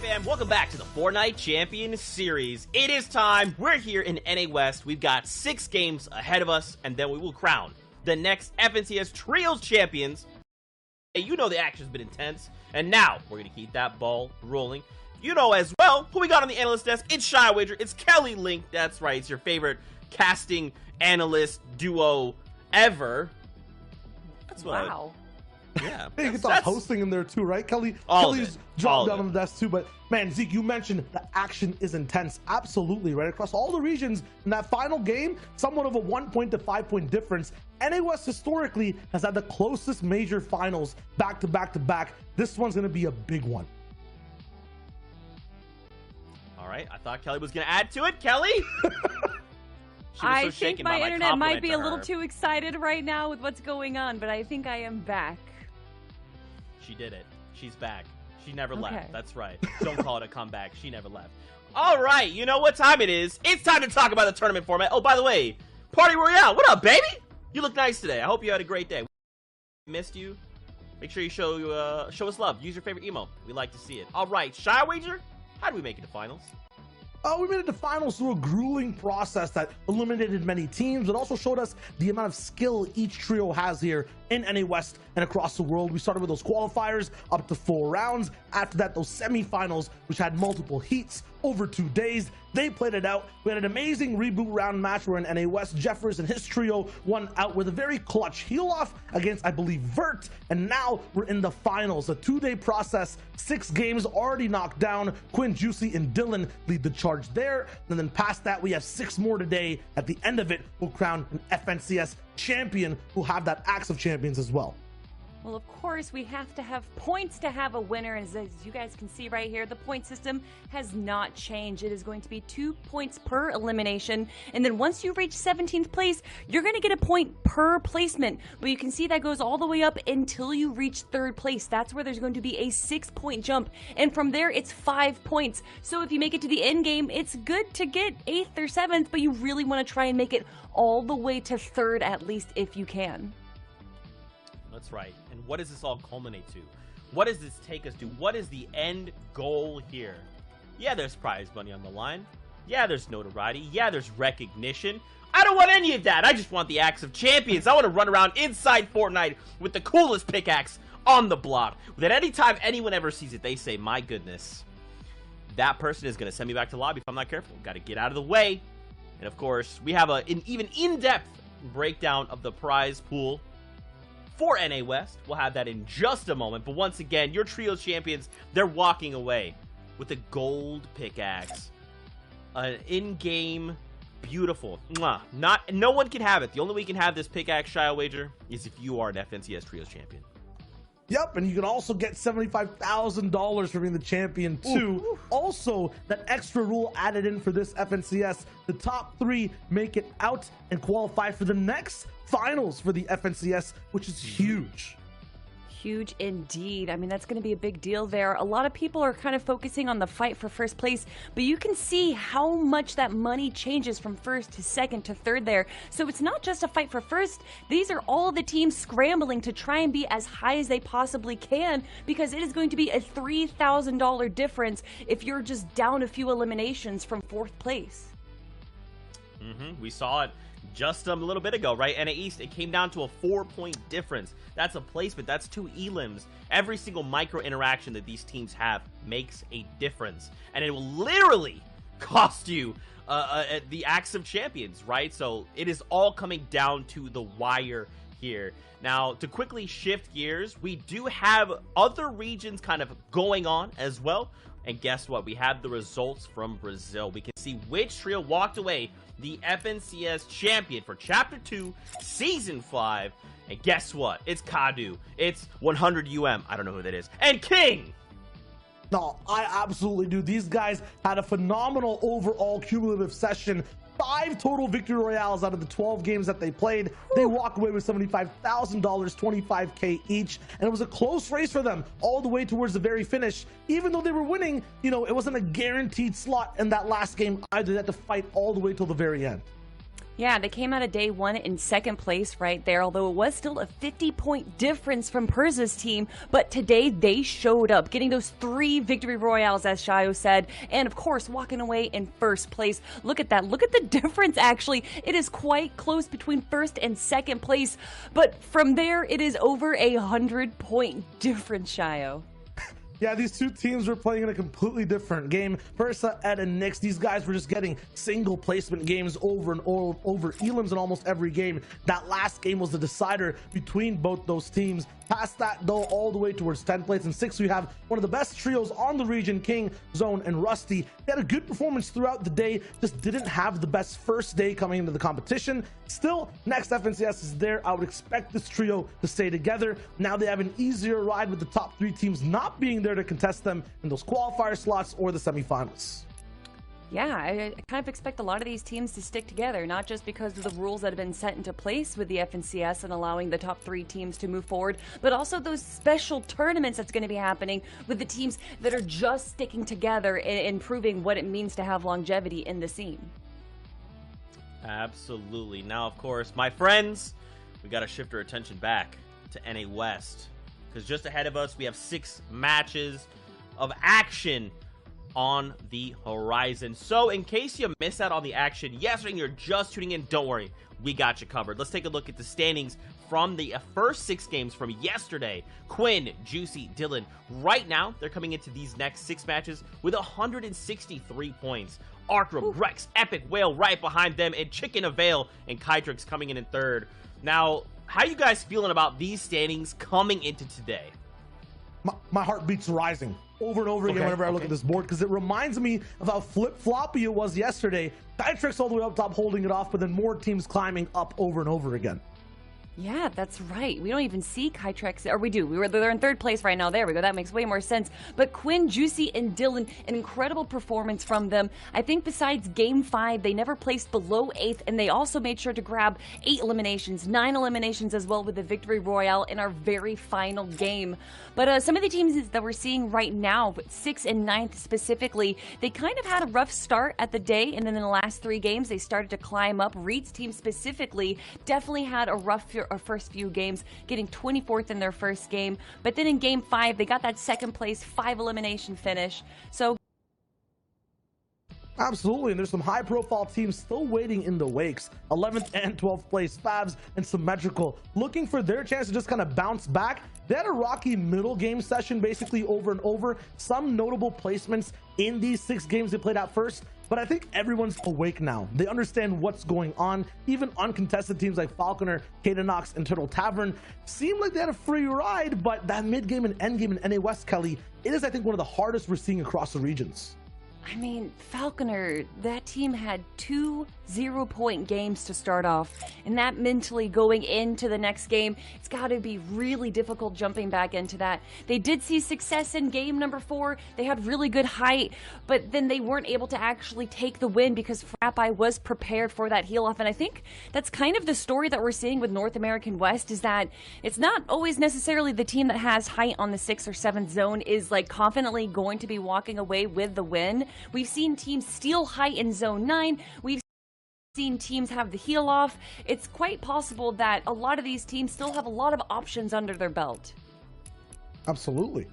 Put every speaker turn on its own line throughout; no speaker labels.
fam? Welcome back to the Fortnite Champions Series. It is time. We're here in NA West. We've got 6 games ahead of us, and then we will crown the next FNCS Trios Champions. Hey, you know the action's been intense, and now we're going to keep that ball rolling. You know as well who we got on the analyst desk. It's ShyWager. It's Kelly Link. That's right. It's your favorite casting analyst duo ever. That's what
wow.
Yeah.
You can start hosting in there too, right? Kelly's dropped down on the desk too, but man, Zeke, you mentioned the action is intense. Absolutely, right? Across all the regions in that final game, somewhat of a 1 point to 5 point difference. NA West historically has had the closest major finals back to back to back. This one's going to be a big one.
All right. I thought Kelly was going to add to it. Kelly?
I think my internet might be a little too excited right now with what's going on, but I think I am back.
She did it. She's back. She never left. That's right. Don't call it a comeback. She never left. All right. You know what time it is. It's time to talk about the tournament format. Oh, by the way, Party Royale. What up, baby? You look nice today. I hope you had a great day. We missed you. Make sure you show us love. Use your favorite emo. We like to see it. All right. ShyWager, how do we make it to finals?
We made it to finals through a grueling process that eliminated many teams, but also showed us the amount of skill each trio has here in NA West and across the world. We started with those qualifiers up to 4 rounds. After that, those semifinals, which had multiple heats over 2 days. They played it out. We had an amazing reboot round match where in NA West, Jeffers and his trio won out with a very clutch heel off against, I believe, Vert. And now we're in the finals, a 2-day process, 6 games already knocked down. Quinn, Juicy, and Dylan lead the charge there. And then past that, we have 6 more today. At the end of it, we'll crown an FNCS champion who'll have that Axe of Champions as well.
Well, of course, we have to have points to have a winner. As you guys can see right here, the point system has not changed. It is going to be 2 points per elimination. And then once you reach 17th place, you're going to get a point per placement. But you can see that goes all the way up until you reach 3rd place. That's where there's going to be a 6-point jump. And from there, it's 5 points. So if you make it to the end game, it's good to get 8th or 7th, but you really want to try and make it all the way to 3rd at least if you can.
That's right. And what does this all culminate to? What does this take us to? What is the end goal here? Yeah, there's prize money on the line. Yeah, there's notoriety. Yeah, there's recognition. I don't want any of that. I just want the Axe of Champions. I want to run around inside Fortnite with the coolest pickaxe on the block. That anytime anyone ever sees it, they say, my goodness, that person is going to send me back to lobby if I'm not careful. Got to get out of the way. And of course, we have an even in-depth breakdown of the prize pool for NA West. We'll have that in just a moment. But once again, your trio champions, they're walking away with a gold pickaxe. An in-game, beautiful. No one can have it. The only way you can have this pickaxe, ShyWager, is if you are an FNCS Trios champion.
Yep, and you can also get $75,000 for being the champion too. Ooh. Also, that extra rule added in for this FNCS, the top 3 make it out and qualify for the next finals for the FNCS, which is huge.
Huge indeed. I mean, that's going to be a big deal there. A lot of people are kind of focusing on the fight for 1st place, but you can see how much that money changes from 1st to 2nd to 3rd there. So it's not just a fight for 1st. These are all the teams scrambling to try and be as high as they possibly can, because it is going to be a $3,000 difference if you're just down a few eliminations from 4th place.
We saw it just a little bit ago, right? NA East, it came down to a 4-point difference. That's a placement. That's 2 elims. Every single micro interaction that these teams have makes a difference. And it will literally cost you the Axe of Champions, right? So it is all coming down to the wire here. Now, to quickly shift gears, we do have other regions kind of going on as well. And guess what? We have the results from Brazil. We can see which trio walked away the FNCS champion for Chapter 2, Season 5. And guess what? It's Kadu. It's 100 I don't know who that is. And King!
No, I absolutely do. These guys had a phenomenal overall cumulative session. 5 total victory royales out of the 12 games that they played. They walked away with $75,000, $25K each, and it was a close race for them all the way towards the very finish. Even though they were winning, you know, it wasn't a guaranteed slot in that last game either. They had to fight all the way till the very end.
Yeah, they came out of day one in second place right there, although it was still a 50-point difference from Perza's team. But today they showed up, getting those 3 victory royales, as Shayo said, and of course walking away in first place. Look at that. Look at the difference, actually. It is quite close between first and second place. But from there, it is over 100-point difference, Shayo.
Yeah, these two teams were playing in a completely different game. Persa, Ed, and Nyx, these guys were just getting single placement games over and over. Elims in almost every game. That last game was the decider between both those teams. Past that, though, all the way towards 10th place and 6th, we have one of the best trios on the region, King, Zone, and Rusty. They had a good performance throughout the day, just didn't have the best first day coming into the competition. Still, next FNCS is there. I would expect this trio to stay together. Now they have an easier ride with the top 3 teams not being there to contest them in those qualifier slots or the semifinals.
Yeah, I kind of expect a lot of these teams to stick together, not just because of the rules that have been set into place with the FNCS and allowing the top 3 teams to move forward, but also those special tournaments that's going to be happening with the teams that are just sticking together and proving what it means to have longevity in the scene.
Absolutely. Now, of course, my friends, we got to shift our attention back to NA West, because just ahead of us, we have 6 matches of action on the horizon. So in case you missed out on the action yesterday and you're just tuning in, don't worry, we got you covered. Let's take a look at the standings from the first 6 games from yesterday. Quinn, Juicy, Dylan, right now they're coming into these next 6 matches with 163 points. Arcrum, Rex, Epic Whale right behind them, and Chicken Avail and Kytrix coming in 3rd. Now, how you guys feeling about these standings coming into today?
My heart beats rising over and over again whenever I look at this board, because it reminds me of how flip-floppy it was yesterday. Kytrix all the way up top holding it off, but then more teams climbing up over and over again.
Yeah, that's right. We don't even see Kytrex, or we do. They're in 3rd place right now. There we go. That makes way more sense. But Quinn, Juicy, and Dylan, an incredible performance from them. I think besides Game 5, they never placed below 8th, and they also made sure to grab 8 eliminations, 9 eliminations as well with the Victory Royale in our very final game. But some of the teams that we're seeing right now, 6th and 9th specifically, they kind of had a rough start at the day, and then in the last 3 games, they started to climb up. Reed's team specifically definitely had a rough first few games, getting 24th in their first game. But then in Game 5, they got that 2nd place, 5 elimination finish. So
absolutely, and there's some high-profile teams still waiting in the wakes. 11th and 12th place Fabs and Symmetrical looking for their chance to just kind of bounce back. They had a rocky middle game session basically over and over. Some notable placements in these 6 games they played out first, but I think everyone's awake now. They understand what's going on. Even uncontested teams like Falconer, Kadenox, and Turtle Tavern seem like they had a free ride, but that mid-game and end-game in NA West, Kelly, it is, I think, one of the hardest we're seeing across the regions.
I mean, Falconer, that team had 2 0-point games to start off, and that mentally going into the next game, it's got to be really difficult jumping back into that. They did see success in game number 4. They had really good height, but then they weren't able to actually take the win because Frappi was prepared for that heal off. And I think that's kind of the story that we're seeing with North American West, is that it's not always necessarily the team that has height on the 6th or 7th zone is like confidently going to be walking away with the win. We've seen teams steal height in zone 9. We've seen teams have the heal off. It's quite possible that a lot of these teams still have a lot of options under their belt.
Absolutely.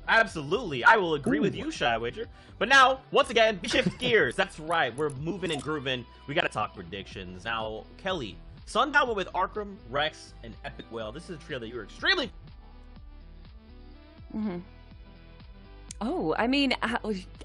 Absolutely. I will agree with you, Shy Wager. But now, once again, shift gears. That's right. We're moving and grooving. We got to talk predictions. Now, Kelly, Sundown went with Arcrum, Rex, and Epic Whale. This is a trio that you're extremely...
Oh, I mean,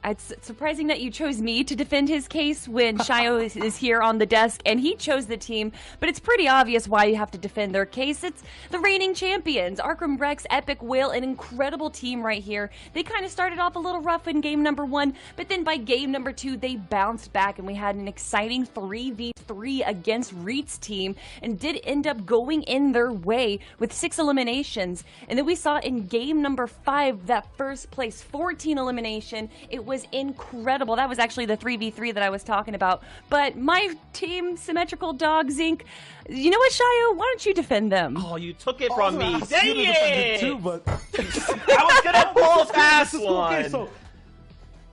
it's surprising that you chose me to defend his case when Shayo is here on the desk and he chose the team, but it's pretty obvious why you have to defend their case. It's the reigning champions, Arcrum, Rex, Epic Whale, an incredible team right here. They kind of started off a little rough in game number 1, but then by game number 2, they bounced back and we had an exciting 3v3 against Reed's team and did end up going in their way with 6 eliminations. And then we saw in game number 5, that first place 14 elimination. It was incredible. That was actually the 3v3 that I was talking about. But my team, Symmetrical Dogs Inc., you know what, Shayo? Why don't you defend them?
Oh, you took it from me.
Dang it! Too, but...
I was gonna pull a fast one.
Okay,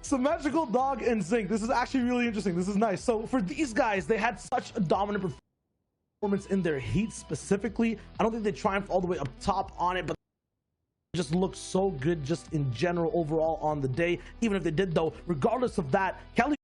Symmetrical Dog and Zinc. This is actually really interesting. This is nice. So for these guys, they had such a dominant performance in their heat specifically. I don't think they triumphed all the way up top on it, but just looked so good just in general overall on the day. Even if they did though, regardless of that, Cali